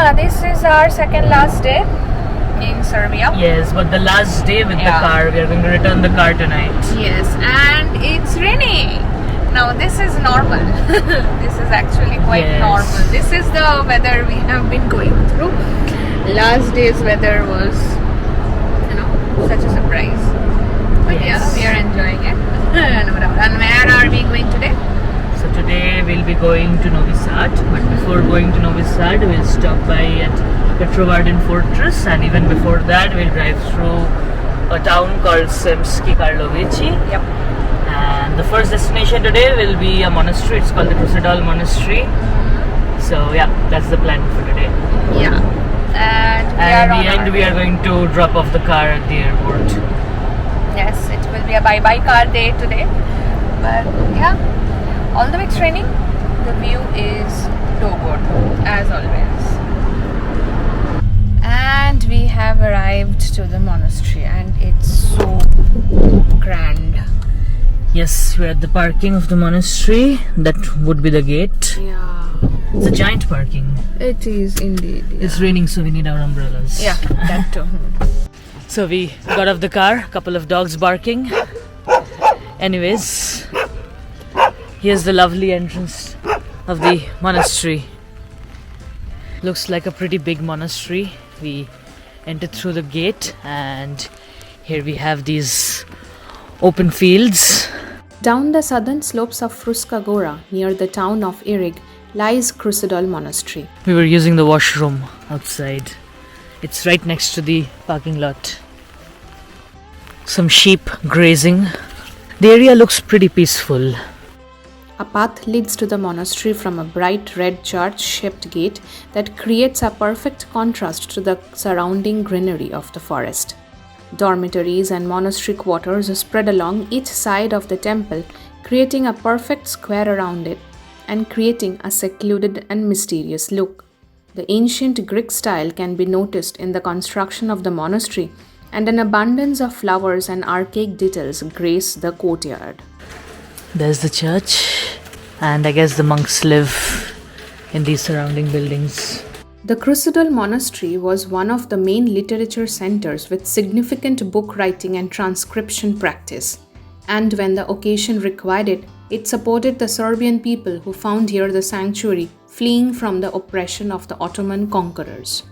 yeah, this is our second last day in Serbia. Yes, but the last day with the car. We are going to return the car tonight. Yes, and it's raining. Now this is normal. This is actually quite normal. This is the weather we have been going through. Last day's weather was, such a surprise. But yeah, we are enjoying it. And where are we going today? So today we'll be going to Novi Sad, but before going to Novi Sad, we'll stop by at Petrovaradin Fortress, and even before that, we'll drive through a town called Sremski Karlovci. Yep. And the first destination today will be a monastery. It's called the Krusedol Monastery. So yeah, that's the plan for today. Yeah. And in the end, we are going to drop off the car at the airport. Yes, it will be a bye-bye car day today. But yeah, although it's raining, the view is so good, as always. And we have arrived to the monastery, and it's so grand. Yes, we're at the parking of the monastery. That would be the gate. Yeah. It's a giant parking. It is indeed. Yeah. It's raining, so we need our umbrellas. Yeah, that too. So we got off the car, couple of dogs barking. Anyways, here's the lovely entrance of the monastery. Looks like a pretty big monastery. We entered through the gate, and here we have these open fields. Down the southern slopes of Fruska Gora, near the town of Irig, lies Krusedol Monastery. We were using the washroom outside. It's right next to the parking lot. Some sheep grazing. The area looks pretty peaceful. A path leads to the monastery from a bright red church-shaped gate that creates a perfect contrast to the surrounding greenery of the forest. Dormitories and monastery quarters spread along each side of the temple, creating a perfect square around it and creating a secluded and mysterious look. The ancient Greek style can be noticed in the construction of the monastery, and an abundance of flowers and archaic details grace the courtyard. There's the church, and I guess the monks live in these surrounding buildings. The Krusedol Monastery was one of the main literature centers with significant book writing and transcription practice, and when the occasion required it, it supported the Serbian people who found here the sanctuary, fleeing from the oppression of the Ottoman conquerors.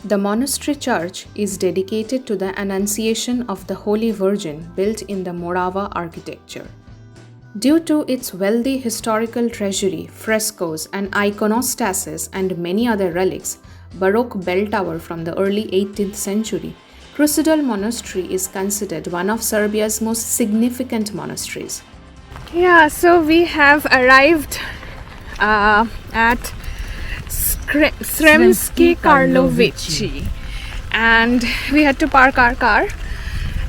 The monastery church is dedicated to the Annunciation of the Holy Virgin, built in the Morava architecture. Due to its wealthy historical treasury, frescoes and iconostasis and many other relics, Baroque bell tower from the early 18th century, Krusedol Monastery is considered one of Serbia's most significant monasteries. Yeah, so we have arrived at Sremski Karlovci, and we had to park our car.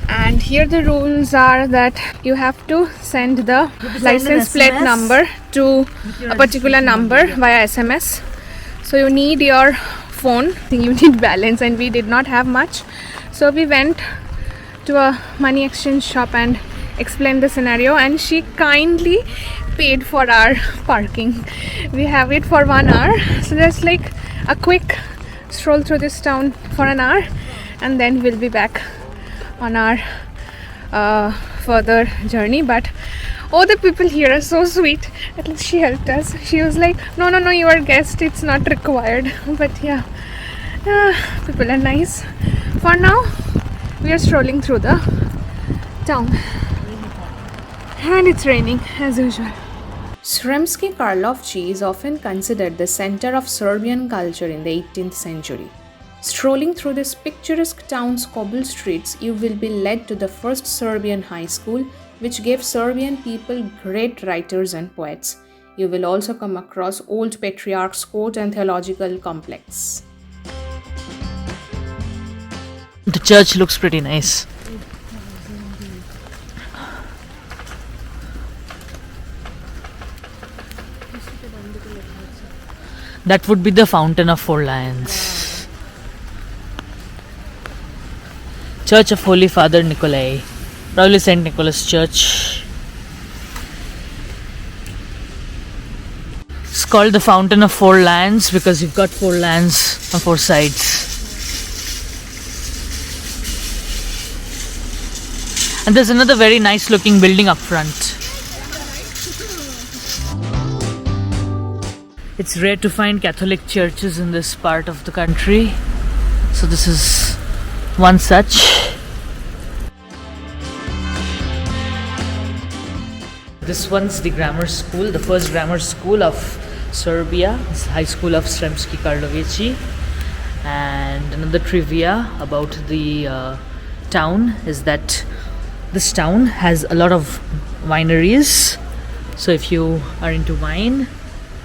And here the rules are that you have to send the license plate number to a particular number via SMS. So you need your phone, you need balance, and we did not have much. So we went to a money exchange shop and explained the scenario, and she kindly paid for our parking. We have it for 1 hour, so that's like a quick stroll through this town for an hour, and then we'll be back on our further journey. But the people here are so sweet. At least she helped us. She was like, no, you are guest, it's not required. But yeah, people are nice. For now, we are strolling through the town, and it's raining as usual. Sremski Karlovci is often considered the center of Serbian culture in the 18th century. Strolling through this picturesque town's cobble streets, you will be led to the first Serbian high school, which gave Serbian people great writers and poets. You will also come across Old Patriarch's Court and Theological Complex. The church looks pretty nice. That would be the Fountain of Four Lions. Church of Holy Father Nikolai. Probably St. Nicholas Church. called the Fountain of Four Lands because you've got four lands on four sides. And there's another very nice looking building up front. It's rare to find Catholic churches in this part of the country, so this is one such. This one's the grammar school, the first grammar school of Serbia. It's the high school of Sremski Karlovci. And another trivia about the town is that this town has a lot of wineries. So if you are into wine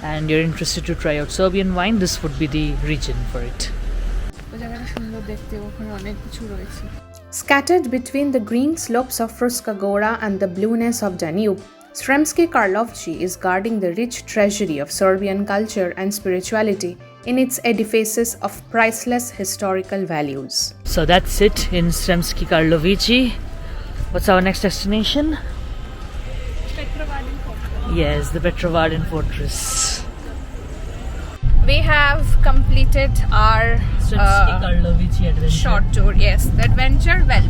and you're interested to try out Serbian wine, this would be the region for it. Scattered between the green slopes of Fruska Gora and the blueness of Danube, Sremski Karlovci is guarding the rich treasury of Serbian culture and spirituality in its edifices of priceless historical values. So that's it in Sremski Karlovci. What's our next destination? Petrovaradin Fortress. Yes, the Petrovaradin Fortress. We have completed our Sremski Karlovci adventure. short tour. Yes, the adventure. Well,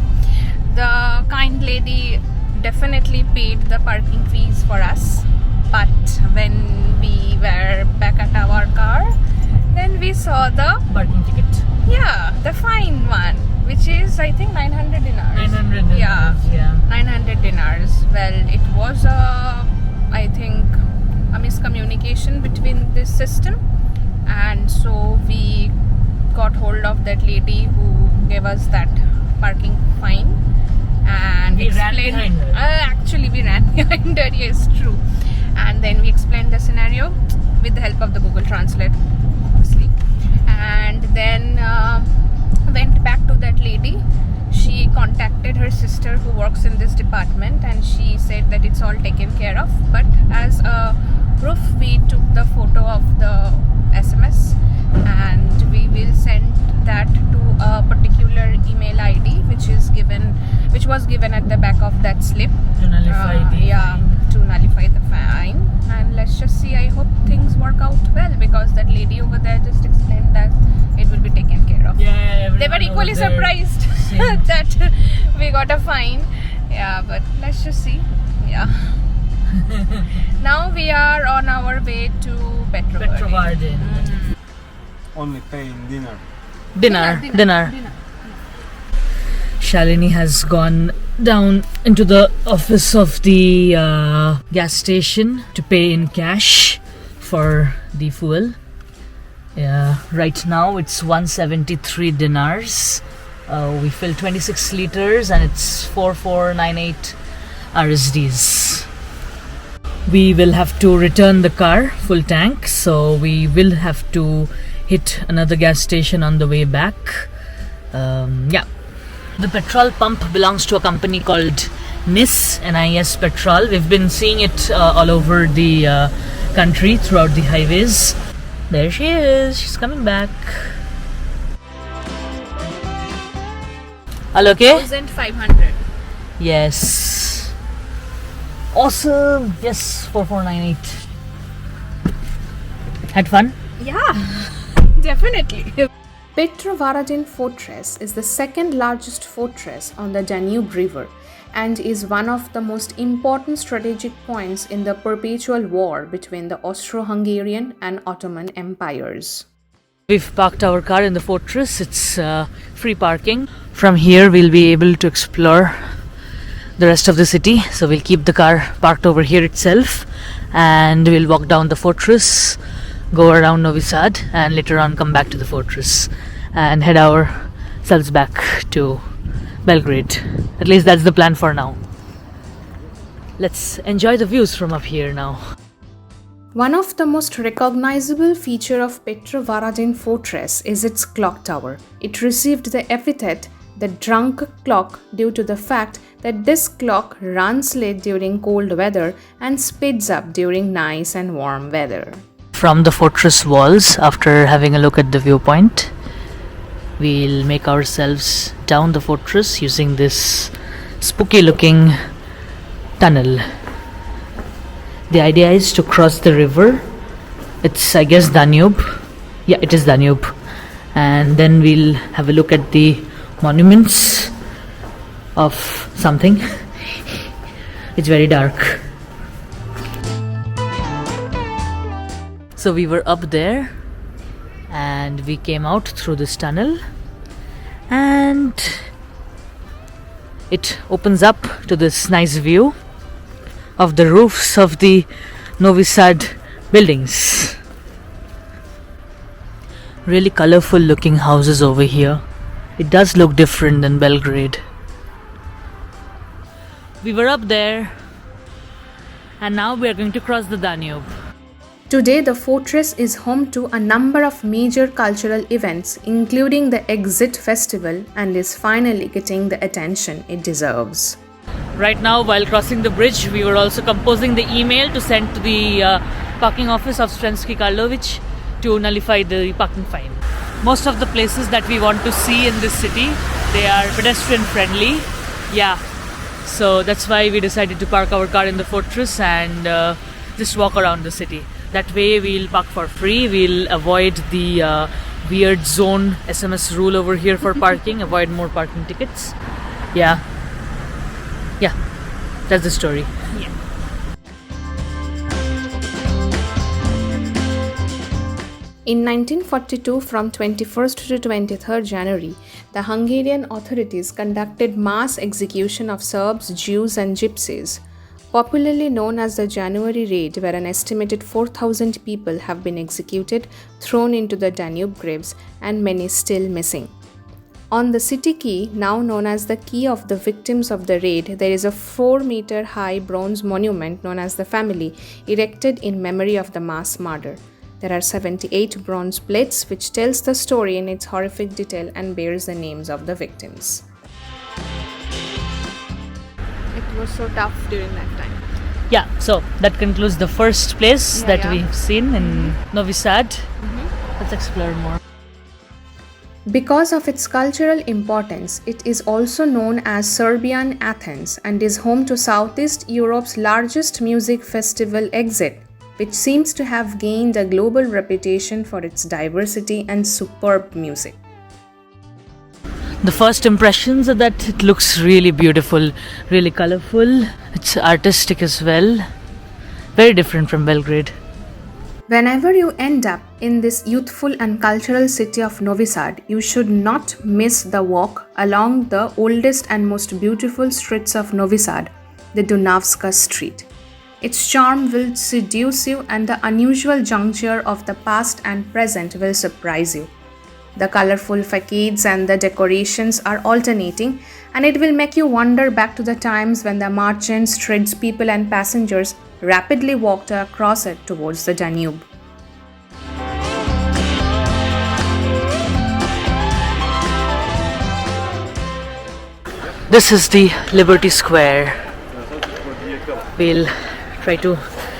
the kind lady definitely paid the parking fees for us, but when we were back at our car, then we saw the Parking ticket. the fine one, which is I think 900 dinars. 900 dinars, yeah. 900 dinars. Well, it was I think a miscommunication between this system, and so we got hold of that lady who gave us that parking fine, and We ran explained. behind her. Actually, we ran behind her. Yes, true. And then we explained the scenario with the help of the Google Translate, obviously, and then went back to that lady. She contacted her sister who works in this department, and she said that it's all taken care of, but as a proof we took the photo of the SMS and we will send that to a particular email ID which was given at the back of that slip To nullify to nullify the fine. And let's just see, I hope things work out well, because that lady over there just explained that it will be taken care of. Yeah, They were equally surprised Same. that we got a fine. Yeah, but let's just see. Yeah. Now we are on our way to Petrovaradin. Petrovaradin. Only paying dinner. Dinner. Shalini has gone down into the office of the gas station to pay in cash for the fuel. Yeah, right now it's 173 dinars. We filled 26 liters and it's 4498 RSDs. We will have to return the car full tank, so we will have to hit another gas station on the way back. The petrol pump belongs to a company called NIS Petrol. We've been seeing it all over the country throughout the highways. There she is. She's coming back. All okay? 1,500. Yes. Awesome. Yes, 4498. Had fun? Yeah, definitely. Petrovaradin Fortress is the second largest fortress on the Danube River and is one of the most important strategic points in the perpetual war between the Austro-Hungarian and Ottoman empires. We've parked our car in the fortress. It's free parking. From here we'll be able to explore the rest of the city. So we'll keep the car parked over here itself and we'll walk down the fortress, go around Novi Sad, and later on come back to the fortress and head ourselves back to Belgrade. At least that's the plan for now. Let's enjoy the views from up here now. One of the most recognizable feature of Petrovaradin Fortress is its clock tower. It received the epithet the drunk clock due to the fact that this clock runs late during cold weather and speeds up during nice and warm weather. From the fortress walls, after having a look at the viewpoint, we'll make ourselves down the fortress using this spooky looking tunnel. The idea is to cross the river It's, I guess, Danube. Yeah, it is Danube. And then we'll have a look at the monuments of something. It's very dark. So we were up there and we came out through this tunnel, and it opens up to this nice view of the roofs of the Novi Sad buildings. Really colorful looking houses over here. It does look different than Belgrade. We were up there and now we are going to cross the Danube. Today, the fortress is home to a number of major cultural events, including the Exit Festival, and is finally getting the attention it deserves. Right now, while crossing the bridge, we were also composing the email to send to the parking office of Sremski Karlovci to nullify the parking fine. Most of the places that we want to see in this city, they are pedestrian friendly. Yeah, so that's why we decided to park our car in the fortress and just walk around the city. That way we'll park for free. We'll avoid the weird zone SMS rule over here for parking, avoid more parking tickets. Yeah, that's the story. Yeah. In 1942, from 21st to 23rd January, the Hungarian authorities conducted mass execution of Serbs, Jews and Gypsies, popularly known as the January Raid, where an estimated 4,000 people have been executed, thrown into the Danube graves, and many still missing. On the city quay, now known as the Quay of the Victims of the Raid, there is a 4-meter high bronze monument known as the Family, erected in memory of the mass murder. There are 78 bronze plates which tells the story in its horrific detail and bears the names of the victims. It was so tough during that time. Yeah, so that concludes the first place that we've seen in Novi Sad. Let's explore more. Because of its cultural importance, it is also known as Serbian Athens and is home to Southeast Europe's largest music festival, Exit, which seems to have gained a global reputation for its diversity and superb music. The first impressions are that it looks really beautiful, really colorful. It's artistic as well. Very different from Belgrade. Whenever you end up in this youthful and cultural city of Novi Sad, you should not miss the walk along the oldest and most beautiful streets of Novi Sad, the Dunavska Street. Its charm will seduce you and the unusual juncture of the past and present will surprise you. The colorful facades and the decorations are alternating, and it will make you wander back to the times when the merchants, tradespeople and passengers rapidly walked across it towards the Danube. This is the Liberty Square. We'll try to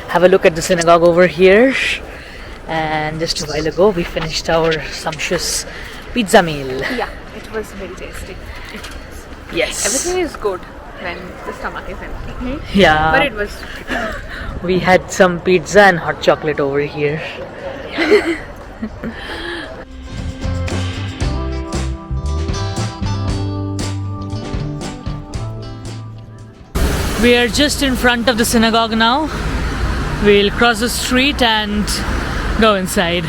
have a look at the synagogue over here. And just a while ago we finished our sumptuous pizza meal. Yeah, it was very tasty. Yes. Everything is good when the stomach is empty. Yeah. But it was We had some pizza and hot chocolate over here. We are just in front of the synagogue now. We'll cross the street and go inside.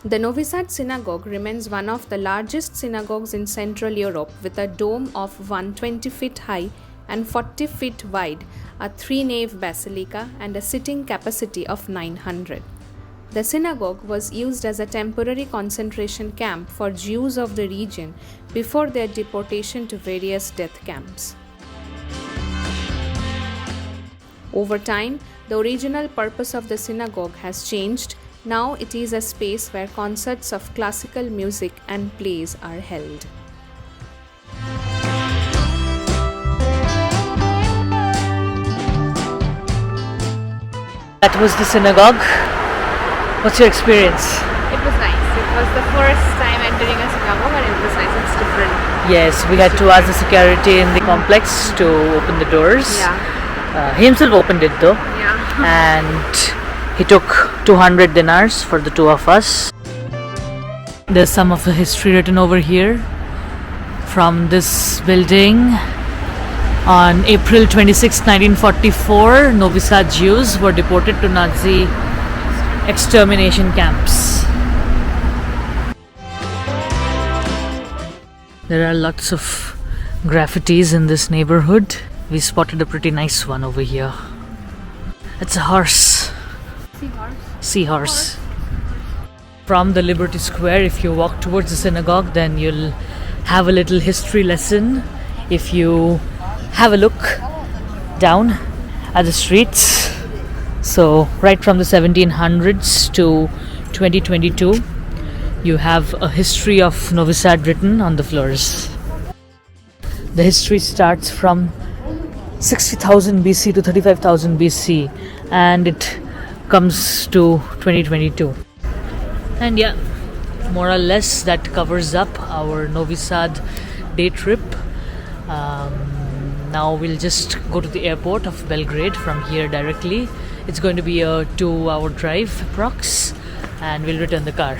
The Novi Sad synagogue remains one of the largest synagogues in Central Europe, with a dome of 120 feet high and 40 feet wide, a 3-nave basilica and a sitting capacity of 900. The synagogue was used as a temporary concentration camp for Jews of the region before their deportation to various death camps. Over time, the original purpose of the synagogue has changed. Now it is a space where concerts of classical music and plays are held. That was the synagogue. What's your experience? It was nice. It was the first time entering a synagogue and it was nice. It's different. Yes, we had to ask the security in the complex to open the doors. Yeah. He himself opened it though. Yeah. And He took 200 dinars for the two of us. There's some of the history written over here. From this building, on April 26, 1944, Novi Sad Jews were deported to Nazi extermination camps. There are lots of graffitis in this neighborhood. We spotted a pretty nice one over here. It's a horse. Seahorse. From the Liberty Square, if you walk towards the synagogue, then you'll have a little history lesson. If you have a look down at the streets, so right from the 1700s to 2022, you have a history of Novi Sad written on the floors. The history starts from 60,000 BC to 35,000 BC, and it comes to 2022. And yeah, more or less that covers up our Novi Sad day trip. Now we'll just go to the airport of Belgrade from here directly. It's going to be a 2-hour drive approx, and we'll return the car.